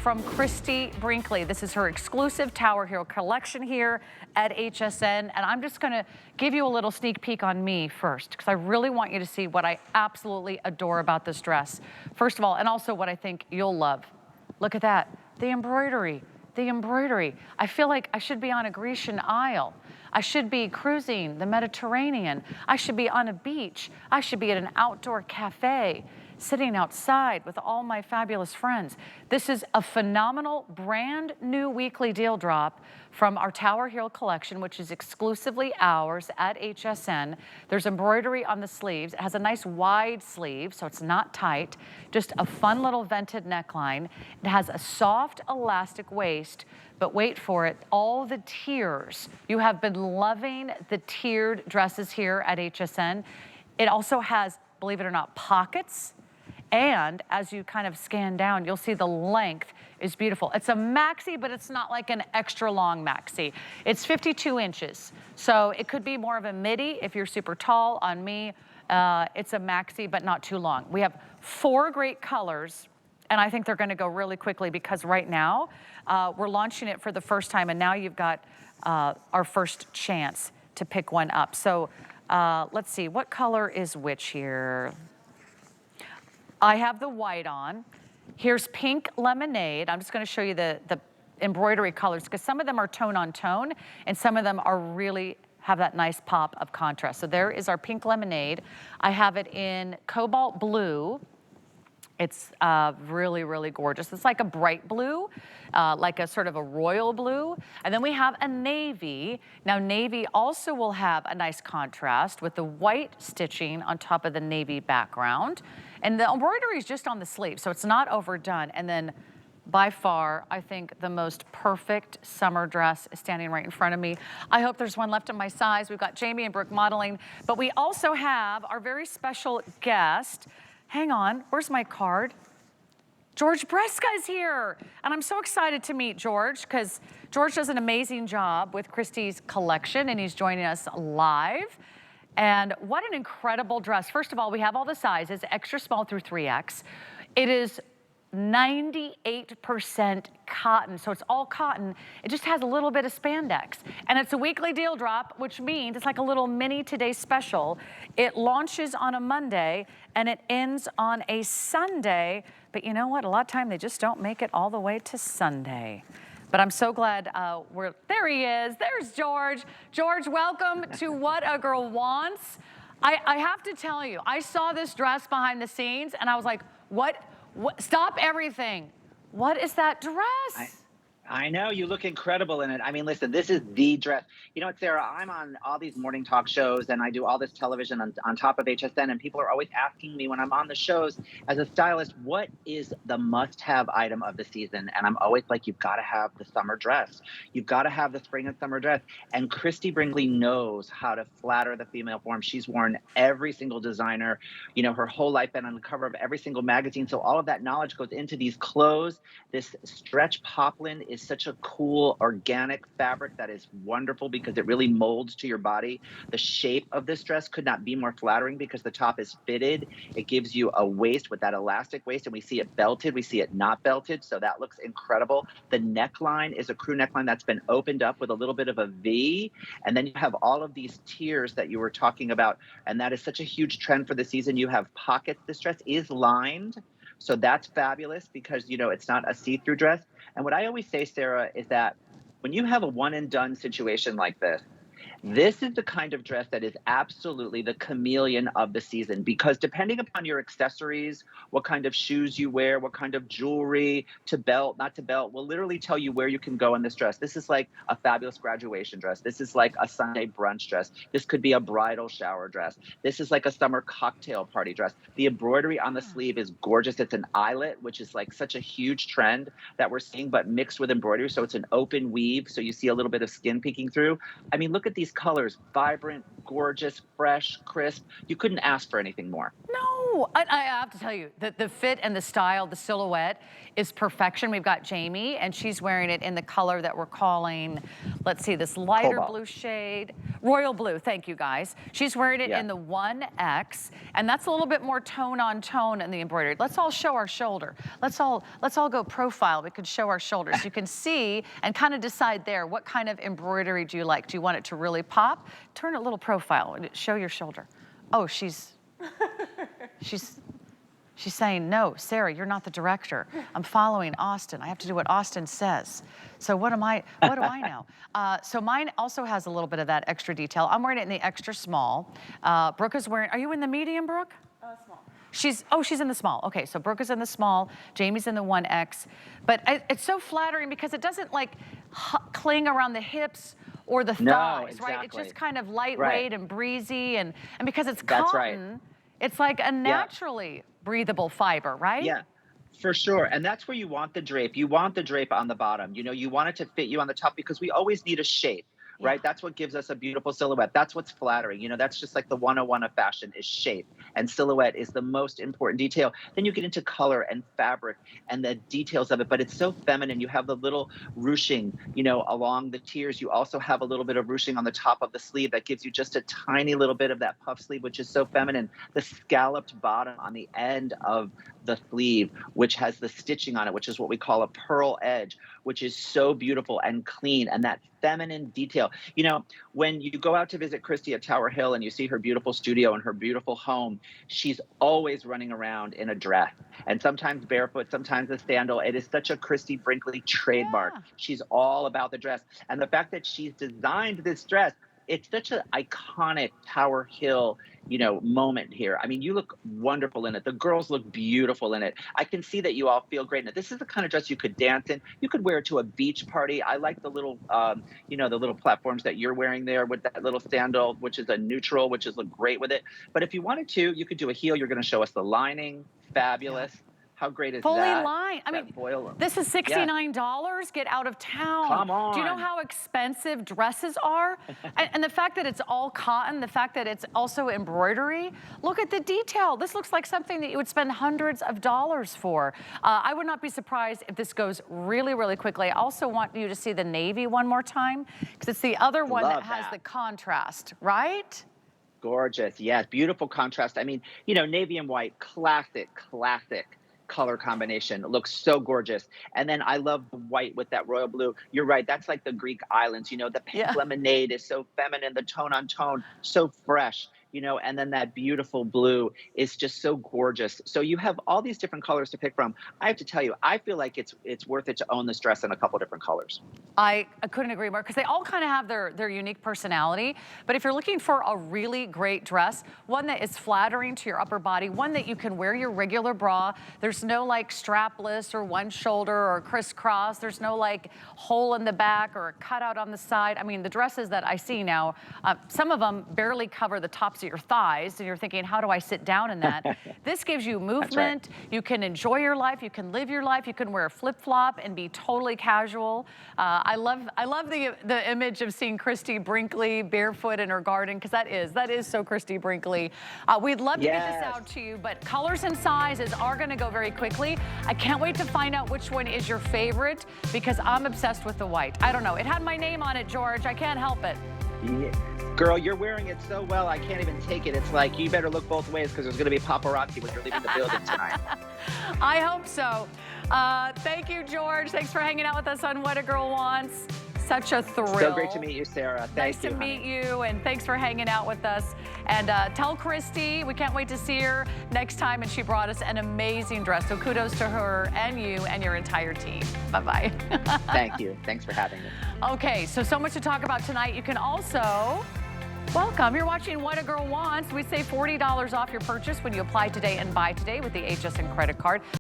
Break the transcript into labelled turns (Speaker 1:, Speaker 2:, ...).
Speaker 1: from Christie Brinkley. This is her exclusive TWRHLL collection here at HSN. And I'm just gonna give you a little sneak peek on me first, because I really want you to see what I absolutely adore about this dress. First of all, and also what I think you'll love. Look at that, the embroidery. The embroidery. I feel like I should be on a Grecian isle. I should be cruising the Mediterranean. I should be on a beach. I should be at an outdoor cafe, sitting outside with all my fabulous friends. This is a phenomenal brand new weekly deal drop from our TWRHLL collection, which is exclusively ours at HSN. There's embroidery on the sleeves. It has a nice wide sleeve, so it's not tight. Just a fun little vented neckline. It has a soft elastic waist, but wait for it, all the tiers. You have been loving the tiered dresses here at HSN. It also has, believe it or not, pockets. And as you kind of scan down, you'll see the length is beautiful. It's a maxi, but it's not like an extra long maxi. It's 52 inches. So it could be more of a midi if you're super tall. On me, it's a maxi, but not too long. We have 4 great colors, and I think they're gonna go really quickly because right now, we're launching it for the first time, and now you've got our first chance to pick one up. So let's see, what color is which here? I have the white on. Here's pink lemonade. I'm just gonna show you the embroidery colors because some of them are tone on tone and some of them are really have that nice pop of contrast. So there is our pink lemonade. I have it in cobalt blue. It's really, really gorgeous. It's like a bright blue, like a sort of a royal blue. And then we have a navy. Now navy also will have a nice contrast with the white stitching on top of the navy background. And the embroidery is just on the sleeve, so it's not overdone. And then by far, I think the most perfect summer dress is standing right in front of me. I hope there's one left in my size. We've got Jamie and Brooke modeling, but we also have our very special guest. Hang on, where's my card? George Breska is here. And I'm so excited to meet George because George does an amazing job with Christie's collection and he's joining us live. And what an incredible dress. First of all, we have all the sizes, extra small through 3X. It is 98% cotton, so it's all cotton. It just has a little bit of spandex. And it's a weekly deal drop, which means it's like a little mini Today Special. It launches on a Monday and it ends on a Sunday. But you know what? A lot of time they just don't make it all the way to Sunday. But I'm so glad there he is. There's George. George, welcome to What a Girl Wants. I have to tell you, I saw this dress behind the scenes and I was like, what? Stop everything. What is that dress?
Speaker 2: I know, you look incredible in it. I mean, listen, this is the dress. You know what, Sarah, I'm on all these morning talk shows and I do all this television on top of HSN, and people are always asking me when I'm on the shows as a stylist, what is the must-have item of the season? And I'm always like, you've got to have the summer dress. You've got to have the spring and summer dress. And Christie Brinkley knows how to flatter the female form. She's worn every single designer, you know, her whole life, been on the cover of every single magazine. So all of that knowledge goes into these clothes. This stretch poplin is such a cool organic fabric that is wonderful because it really molds to your body. The shape of this dress could not be more flattering because the top is fitted. It gives you a waist with that elastic waist, and we see it belted, we see it not belted, so that looks incredible. The neckline is a crew neckline that's been opened up with a little bit of a V, and then you have all of these tiers that you were talking about, and that is such a huge trend for the season. You have pockets. This dress is lined, so that's fabulous because, you know, it's not a see-through dress. And what I always say, Sarah, is that when you have a one and done situation like this is the kind of dress that is absolutely the chameleon of the season, because depending upon your accessories, what kind of shoes you wear, what kind of jewelry, to belt, not to belt, will literally tell you where you can go in this dress. This is like a fabulous graduation dress. This is like a Sunday brunch dress. This could be a bridal shower dress. This is like a summer cocktail party dress. The embroidery on the sleeve is gorgeous. It's an eyelet, which is like such a huge trend that we're seeing, but mixed with embroidery. So it's an open weave, so you see a little bit of skin peeking through. I mean, look at these colors, vibrant, gorgeous, fresh, crisp. You couldn't ask for anything more.
Speaker 1: No, I have to tell you, the fit and the style, the silhouette is perfection. We've got Jamie, and she's wearing it in the color that we're calling, let's see, this lighter
Speaker 2: Cobalt.
Speaker 1: blue shade. Royal blue, thank you guys. She's wearing it in the 1X, and that's a little bit more tone on tone in the embroidered. Let's all show our shoulder. Let's all go profile. We could show our shoulders. You can see and kind of decide there, what kind of embroidery do you like? Do you want it to really pop? Turn a little profile and show your shoulder. Oh, she's saying, no, Sarah, you're not the director. I'm following Austin. I have to do what Austin says. So what do I know? So mine also has a little bit of that extra detail. I'm wearing it in the extra small. Brooke is wearing, are you in the medium, Brooke?
Speaker 3: Small.
Speaker 1: She's in the small. Okay, so Brooke is in the small, Jamie's in the 1X. But it's so flattering because it doesn't like cling around the hips or the thighs, right? It's just kind of lightweight and breezy, and because it's cotton, it's like a naturally breathable fiber, right?
Speaker 2: Yeah, for sure. And that's where you want the drape. You want the drape on the bottom. You know, you want it to fit you on the top because we always need a shape, right? That's what gives us a beautiful silhouette. That's what's flattering. You know, that's just like the 101 of fashion is shape, and silhouette is the most important detail. Then you get into color and fabric and the details of it, but it's so feminine. You have the little ruching, you know, along the tiers. You also have a little bit of ruching on the top of the sleeve that gives you just a tiny little bit of that puff sleeve, which is so feminine. The scalloped bottom on the end of the sleeve, which has the stitching on it, which is what we call a pearl edge, which is so beautiful and clean, and that feminine detail. You know, when you go out to visit Christie at Tower Hill and you see her beautiful studio and her beautiful home, she's always running around in a dress, and sometimes barefoot, sometimes a sandal. It is such a Christie Brinkley trademark. She's all about the dress. And the fact that she's designed this dress, it's such an iconic Tower Hill, you know, moment here. I mean, you look wonderful in it. The girls look beautiful in it. I can see that you all feel great in it. This is the kind of dress you could dance in. You could wear it to a beach party. I like the little, you know, the little platforms that you're wearing there with that little sandal, which is a neutral, which is look great with it. But if you wanted to, you could do a heel. You're going to show us the lining. Fabulous. How great is
Speaker 1: fully
Speaker 2: that?
Speaker 1: lined. I mean, this is $69. Get out of town.
Speaker 2: Come on.
Speaker 1: Do you know how expensive dresses are? and the fact that it's all cotton, the fact that it's also embroidery. Look at the detail. This looks like something that you would spend hundreds of dollars for. I would not be surprised if this goes really, really quickly. I also want you to see the navy one more time, because it's the other one that has the contrast, right?
Speaker 2: Gorgeous. Yes, beautiful contrast. I mean, you know, navy and white, classic color combination. It looks so gorgeous. And then I love the white with that royal blue. You're right. That's like the Greek islands. You know, the pink lemonade is so feminine, the tone on tone, so fresh. You know, and then that beautiful blue is just so gorgeous. So you have all these different colors to pick from. I have to tell you, I feel like it's worth it to own this dress in a couple different colors.
Speaker 1: I couldn't agree more, because they all kind of have their unique personality. But if you're looking for a really great dress, one that is flattering to your upper body, one that you can wear your regular bra, there's no like strapless or one shoulder or crisscross, there's no like hole in the back or a cutout on the side. I mean, the dresses that I see now, some of them barely cover the tops of your thighs, and you're thinking, how do I sit down in that? This gives you movement. You can enjoy your life. You can live your life. You can wear a flip-flop and be totally casual. I love the image of seeing Christie Brinkley barefoot in her garden, because that is so Christie Brinkley. We'd love to get this out to you, but colors and sizes are going to go very quickly. I can't wait to find out which one is your favorite, because I'm obsessed with the white. I don't know. It had my name on it, George. I can't help it.
Speaker 2: Yeah. Girl, you're wearing it so well, I can't even take it. It's like, you better look both ways, because there's going to be paparazzi when you're leaving the building tonight.
Speaker 1: I hope so. Thank you, George. Thanks for hanging out with us on What a Girl Wants. Such a thrill.
Speaker 2: So great to meet you, Sarah.
Speaker 1: Nice to meet you, and thanks for hanging out with us. And tell Christie we can't wait to see her next time, and she brought us an amazing dress. So kudos to her and you and your entire team. Bye-bye.
Speaker 2: Thank you. Thanks for having me.
Speaker 1: Okay, so much to talk about tonight. You can also welcome. You're watching What a Girl Wants. We save $40 off your purchase when you apply today and buy today with the HSN credit card.